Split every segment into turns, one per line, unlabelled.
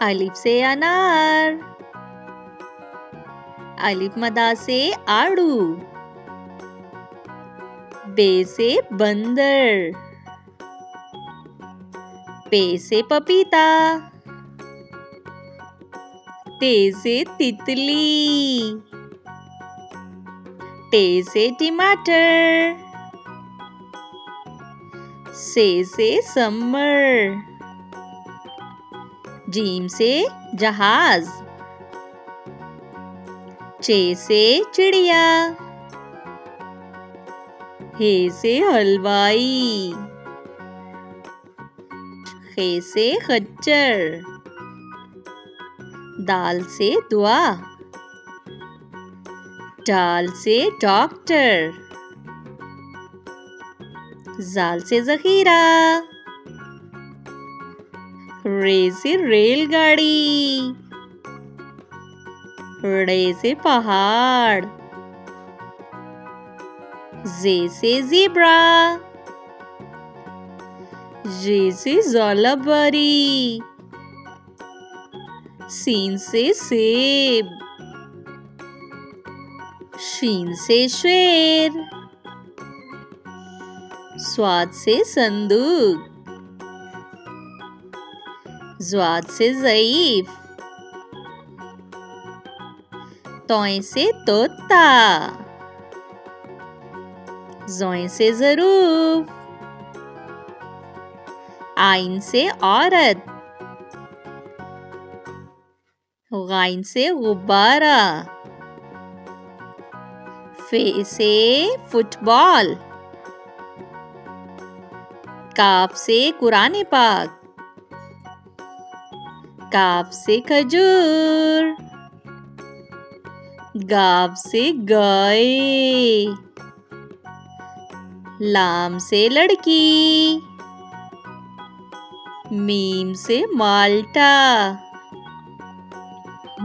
अलिफ से अनार, अलिफ मदा से आड़ू, बे से बंदर, पे से पपीता, ते से तितली, टे से टमाटर, से समर, जीम से जहाज, चे से चिड़िया, हे से हलवाई, खे से खच्चर, दाल से दुआ, डाल से डॉक्टर, जाल से जखीरा, रे से रेलगाड़ी, रे से पहाड़, जे से ज़ेब्रा, जे से ज़ालाबारी, सीन से सेब, शीन से शेर, स्वाद से संदूक, ज़्वाद से ज़ईफ, तोय से तोता, ज़ोय से ज़रूफ, आइन से औरत, गाइन से गुब्बारा, फे से फुटबॉल, काफ से कुरान पाक, काफ से खजूर, गाव से गाय, लाम से लड़की, मीम से माल्टा,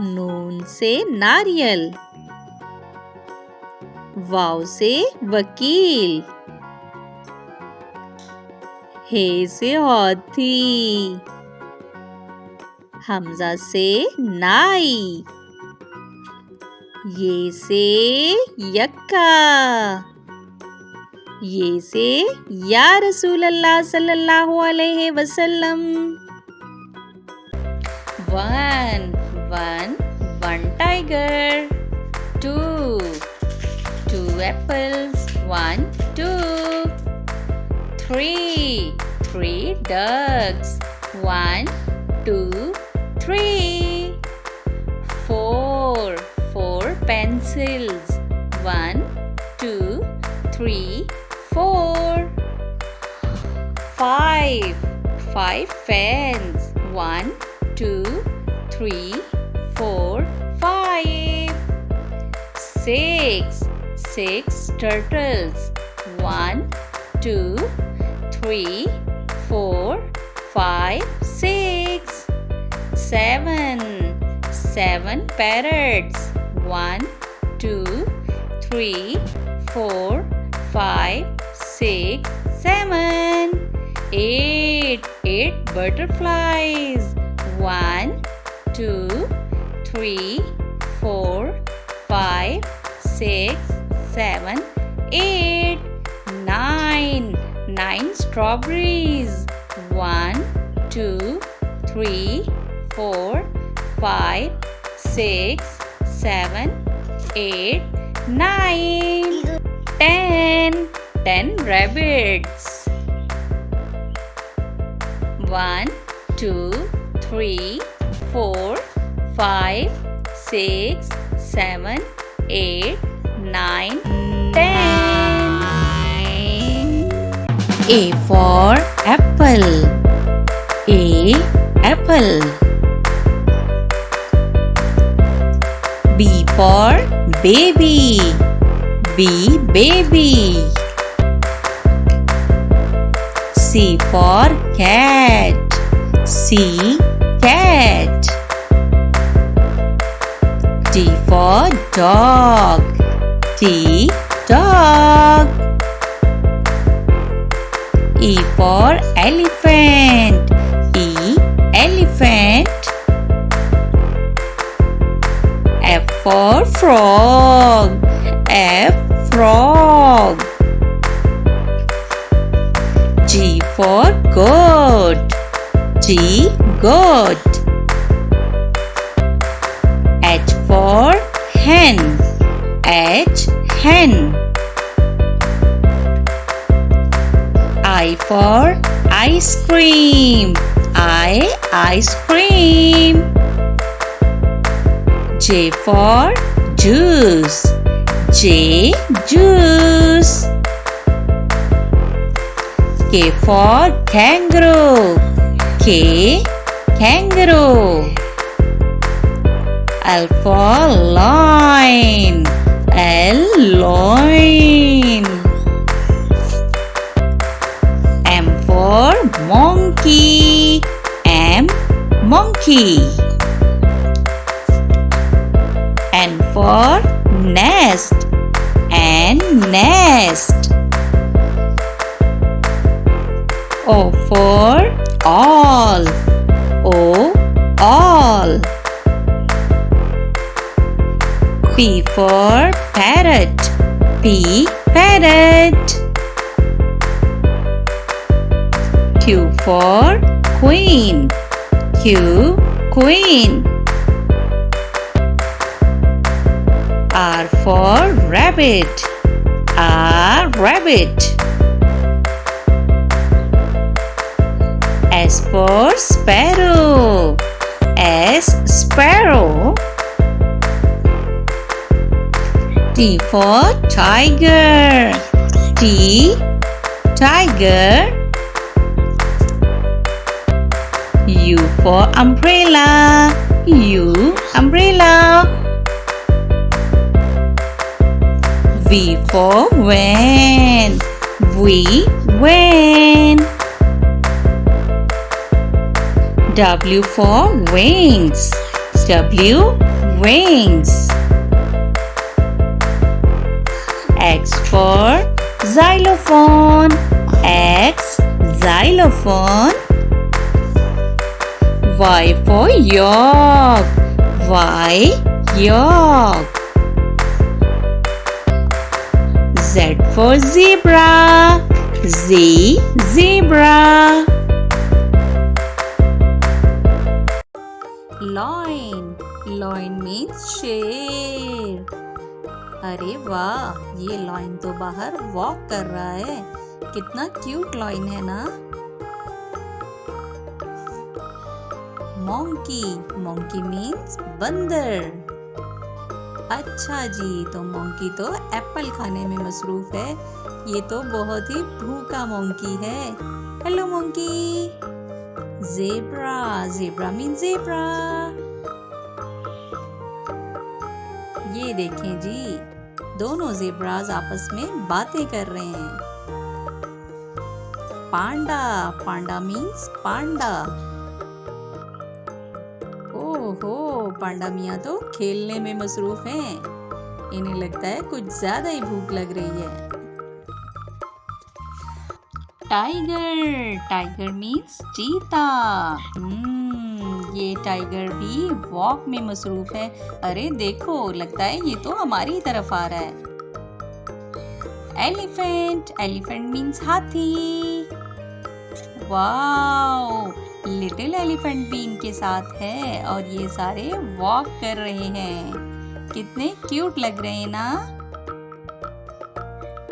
नून से नारियल, वाव से वकील, हे से हाथी, हमजा से नाई, ये से यक्का, ये से या रसूल अल्लाह सल्लल्लाहु अलैहि वसल्लम। One tiger, two apples, 1, 2, 3 ducks, 1, 2, 3, 4 pencils, 1, 2, 3, 4, 5 fans, 1, 2, 3, 4, 5, 6 turtles, 1, 2, 3, 4, 5, 6, 7 parrots, 1, 2, 3, 4, 5, 6, 7, 8 butterflies, 1, 2, 3, 4, 5, 6, 7, 8, 9 strawberries, 1, 2, 3, 4, 5, 6, 7, 8, 9, 10 rabbits, 1, 2, 3, 4, 5, 6, 7, 8, 9, 10. A for apple. Apple. B for baby. Baby. C for cat. Cat. D for dog. Dog. E for elephant. Elephant. for frog. F frog. G for goat. G goat. H for hen. H hen. I for ice cream. I ice cream. J for juice. J juice. K for kangaroo. K kangaroo. L for lion. L loin. M for monkey. M monkey. N for nest. N nest. O for all. O all. P for parrot. P parrot. Q for queen. Q queen. R for rabbit. R rabbit. S for sparrow. S sparrow. T for tiger. T tiger. U for umbrella. U umbrella. V for van. V van. W for wings. W wings. X for xylophone. X xylophone. Y for york. Y york. Z for zebra. Z zebra. Loin. Loin means शेर. अरे वाह, ये lion तो बाहर walk कर रहा है. कितना क्यूट लॉइन है ना. मोंकी. मोंकी मीन्स बंदर. अच्छा जी, तो मोंकी तो एप्पल खाने में मसरूफ है. ये तो बहुत ही भूखा मोंकी है. Hello monkey. Zebra. Zebra means zebra. ये देखें जी, दोनों ज़ेब्राज आपस में बातें कर रहे हैं. पांडा. पांडा मीन्स पांडा. ओहो, पांडा मियाँ तो खेलने में मसरूफ हैं. इन्हें लगता है कुछ ज्यादा ही भूख लग रही है. टाइगर. टाइगर मीन्स चीता. ये टाइगर भी वॉक में मसरूफ है. अरे देखो, लगता है ये तो हमारी तरफ आ रहा है. एलिफेंट. एलिफेंट मीन्स हाथी. वाओ, लिटिल एलिफेंट भी इनके साथ है और ये सारे वॉक कर रहे हैं. कितने क्यूट लग रहे हैं ना.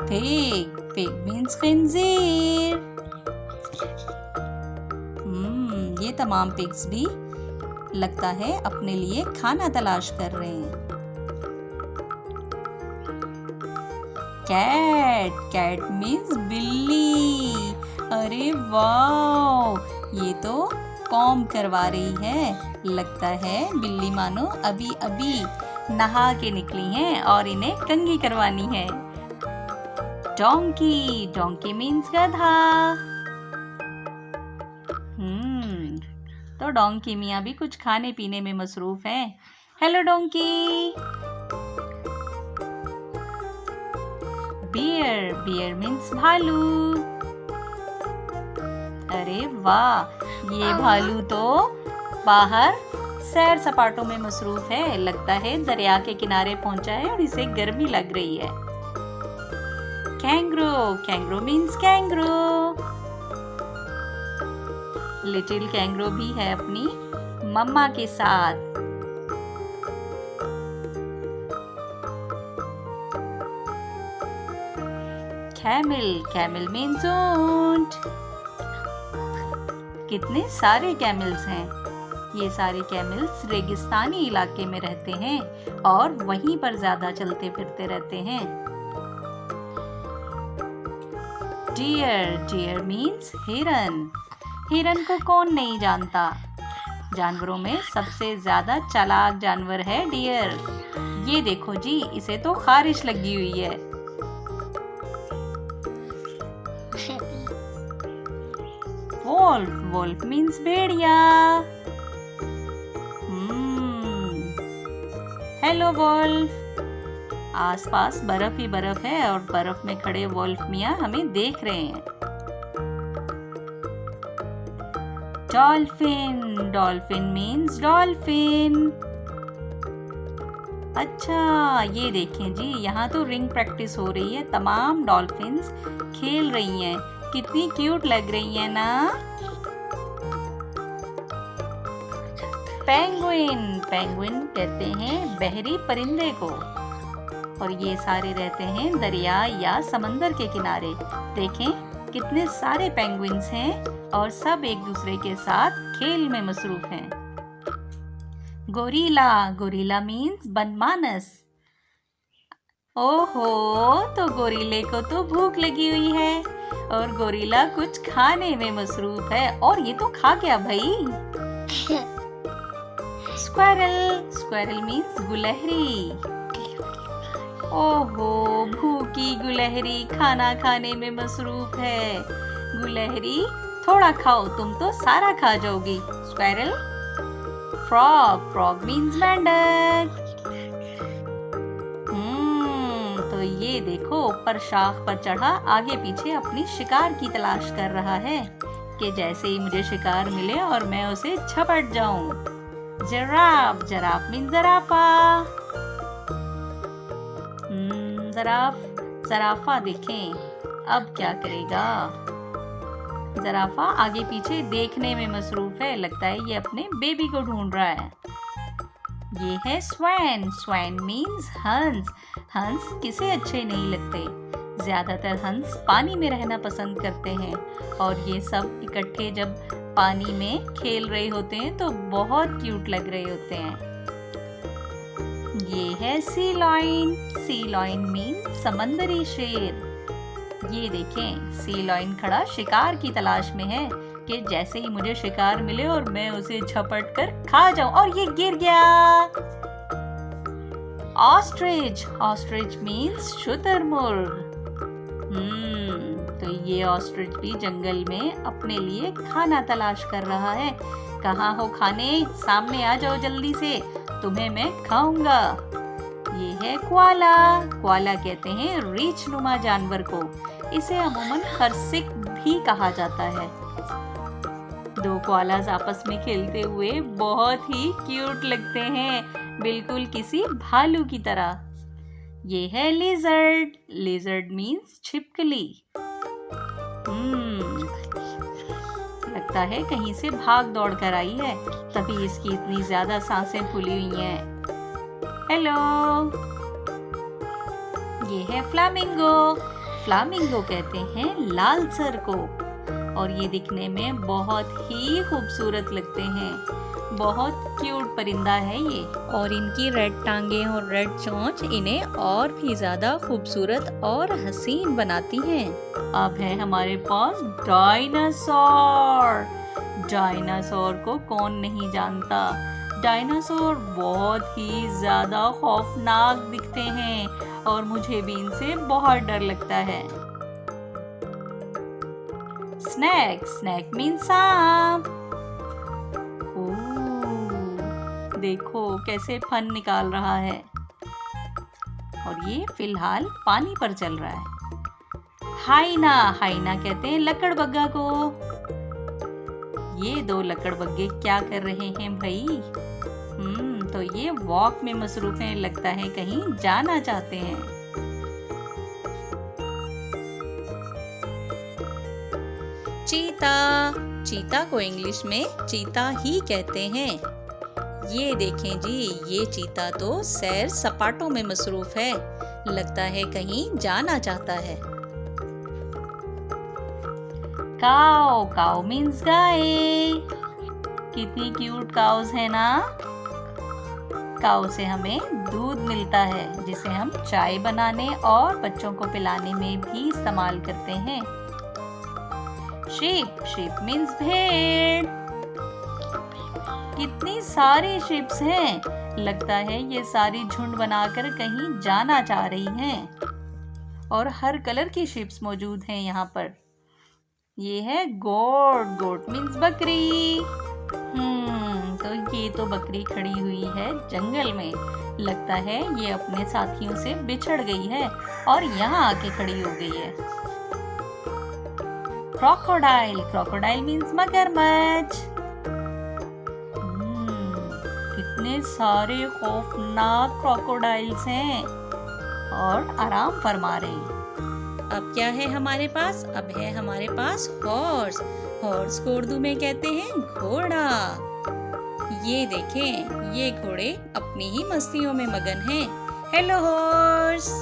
पिग. पिग मीन्स खंजीर. ये तमाम पिग्स भी लगता है अपने लिए खाना तलाश कर रहे हैं. कैट. कैट मीन्स बिल्ली. अरे वाह, ये तो कॉम्ब करवा रही है. लगता है बिल्ली मानो अभी अभी नहा के निकली हैं और इन्हें कंघी करवानी है. डोंकी. डोंकी मीन्स गधा. तो डोंकी मियाँ भी कुछ खाने पीने में मसरूफ हैं. Hello donkey. Beer. Beer means भालू. अरे वाह, ये भालू तो बाहर सैर सपाटों में मसरूफ है। लगता है दरिया के किनारे पहुंचा है और इसे गर्मी लग रही है। Kangaroo, kangaroo means kangaroo. Little kangaroo भी है अपनी मम्मा के साथ। कैमल, कैमल मीन्स ऊंट। कितने सारे कैमल्स हैं। ये सारे कैमल्स रेगिस्तानी इलाके में रहते हैं और वहीं पर ज्यादा चलते फिरते रहते हैं। डियर, डियर मीन्स हिरन। हिरन को कौन नहीं जानता। जानवरों में सबसे ज्यादा चालाक जानवर है डियर। ये देखो जी, इसे तो खारिश लगी हुई है। वोल्फ, वोल्फ मीन्स भेड़िया। Hello wolf. आसपास बर्फ ही बर्फ है और बर्फ में खड़े वोल्फ मियाँ हमें देख रहे हैं। Dolphin, dolphin means dolphin. अच्छा, ये देखें जी, यहाँ तो रिंग प्रैक्टिस हो रही है। तमाम डॉल्फिन्स खेल रही हैं। कितनी क्यूट लग रही है ना। पेंगुइन, पेंगुइन कहते हैं बहरी परिंदे को और ये सारे रहते हैं दरिया या समंदर के किनारे। देखें कितने सारे पेंगुइन्स हैं और सब एक दूसरे के साथ खेल में मसरूफ हैं। गोरिल्ला, गोरिल्ला मीन्स बनमानस। ओहो, तो गोरिल्ले को तो भूख लगी हुई है और गोरिल्ला कुछ खाने में मसरूफ है। और ये तो खा गया भाई। स्क्वारल, स्क्वारल मीन्स गुलहरी। ओहो, भूखी गुलहरी खाना खाने में मसरूफ है। गुलहरी थोड़ा खाओ, तुम तो सारा खा जाओगी। स्क्वारल। फ्रॉग, फ्रॉग मीन्स मेंढक। तो ये देखो, ऊपर शाख पर चढ़ा आगे पीछे अपनी शिकार की तलाश कर रहा है कि जैसे ही मुझे शिकार मिले और मैं उसे झपट जाऊं। जिराफ, जिराफ मीन्स ज़राफ़ा। ज़राफ, ज़राफ़ा देखें अब क्या करेगा। ज़राफ़ा आगे पीछे देखने में मसरूफ है। लगता है ये अपने बेबी को ढूंढ रहा है। ये है स्वैन, स्वैन मीन्स हंस। हंस किसे अच्छे नहीं लगते। ज्यादातर हंस पानी में रहना पसंद करते हैं और ये सब इकट्ठे जब पानी में खेल रहे होते हैं तो बहुत क्यूट लग रहे होते हैं। ये है सी लॉयन, सी लॉयन मीन्स समंदरी शेर। ये देखें, सी लॉयन खड़ा शिकार की तलाश में है कि जैसे ही मुझे शिकार मिले और मैं उसे झपट कर खा जाऊं। और ये गिर गया। ऑस्ट्रिच, ऑस्ट्रिच मीन्स शुतुरमुर्ग। तो ये ऑस्ट्रिच भी जंगल में अपने लिए खाना तलाश कर रहा है। कहाँ हो खाने, सामने आ जाओ जल्दी से, तुम्हें मैं खाऊंगा। ये है क्वाला, क्वाला कहते हैं रीछ नुमा जानवर को। इसे अमूमन खरसिक भी कहा जाता है। दो क्वालास आपस में खेलते हुए बहुत ही क्यूट लगते हैं, बिल्कुल किसी भालू की तरह। ये है लिजर्ड, लिजर्ड मीन्स छिपकली। लगता है कहीं से भाग दौड़ कर आई है, तभी इसकी इतनी ज्यादा सांसें फूली हुई हैं। हेलो, ये है फ्लामिंगो। फ्लामिंगो कहते हैं लाल सर को और ये दिखने में बहुत ही खूबसूरत लगते हैं। बहुत क्यूट परिंदा है ये और इनकी रेड टांगे और रेड चोंच इन्हें और भी ज्यादा खूबसूरत और हसीन बनाती हैं। अब है हमारे पास डायनासोर। डायनासोर को कौन नहीं जानता। डायनासोर बहुत ही ज्यादा खौफनाक दिखते हैं और मुझे भी इनसे बहुत डर लगता है। स्नैक, स्नैक मीन्स सांप। देखो कैसे फन निकाल रहा है और ये फिलहाल पानी पर चल रहा है। हाइना, हाइना कहते हैं लकड़बग्गा को। ये दो लकड़बग्गे क्या कर रहे हैं भाई। तो ये वॉक में मसरूफ हैं, लगता है कहीं जाना चाहते हैं। चीता, चीता को इंग्लिश में चीता ही कहते हैं। ये देखें जी, ये चीता तो सैर सपाटों में मसरूफ है, लगता है कहीं जाना चाहता है। काऊ, काऊ मीन्स गाय। कितनी क्यूट काउस है ना। काऊ से हमें दूध मिलता है, जिसे हम चाय बनाने और बच्चों को पिलाने में भी इस्तेमाल करते हैं। शीप, शीप मीन्स भेड़। कितनी सारी शीप्स हैं, लगता है ये सारी झुंड बनाकर कहीं जाना चाह रही हैं। और हर कलर की शीप्स मौजूद हैं यहाँ पर। ये है गोट, गोट मीन्स बकरी। तो ये तो बकरी खड़ी हुई है जंगल में, लगता है ये अपने साथियों से बिछड़ गई है और यहाँ आके खड़ी हो गई है। क्रोकोडाइल, क्रोकोडाइल मीन्स मगरमच्छ। कितने सारे खौफनाक क्रोकोडाइल्स हैं और आराम फरमा रहे हैं। अब क्या है हमारे पास? अब है हमारे पास हॉर्स। हॉर्स को उर्दू में कहते हैं घोड़ा। ये देखें, ये घोड़े अपनी ही मस्तियों में मगन हैं। Hello horse.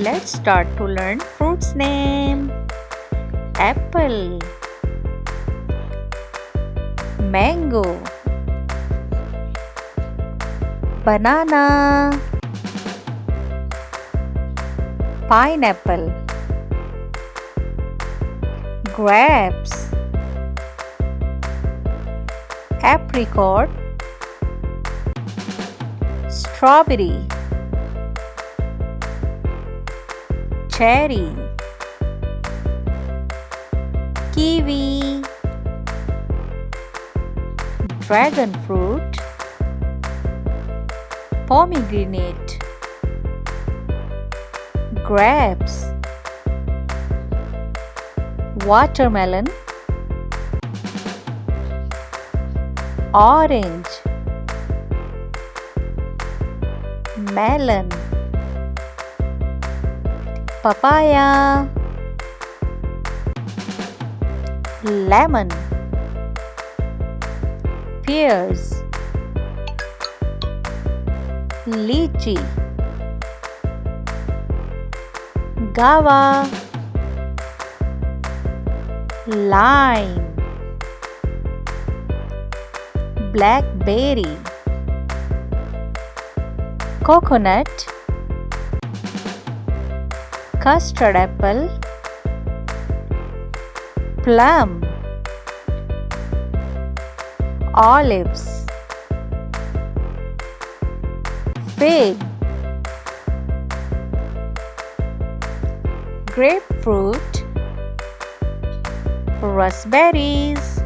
Let's start to learn fruits name. Apple, mango, banana, pineapple, grapes, apricot, strawberry, cherry, kiwi, dragon fruit, pomegranate, grapes, watermelon, orange, melon, papaya, lemon, pears, lychee, guava, lime, blackberry, coconut, custard apple,
plum, olives, fig, grapefruit, raspberries,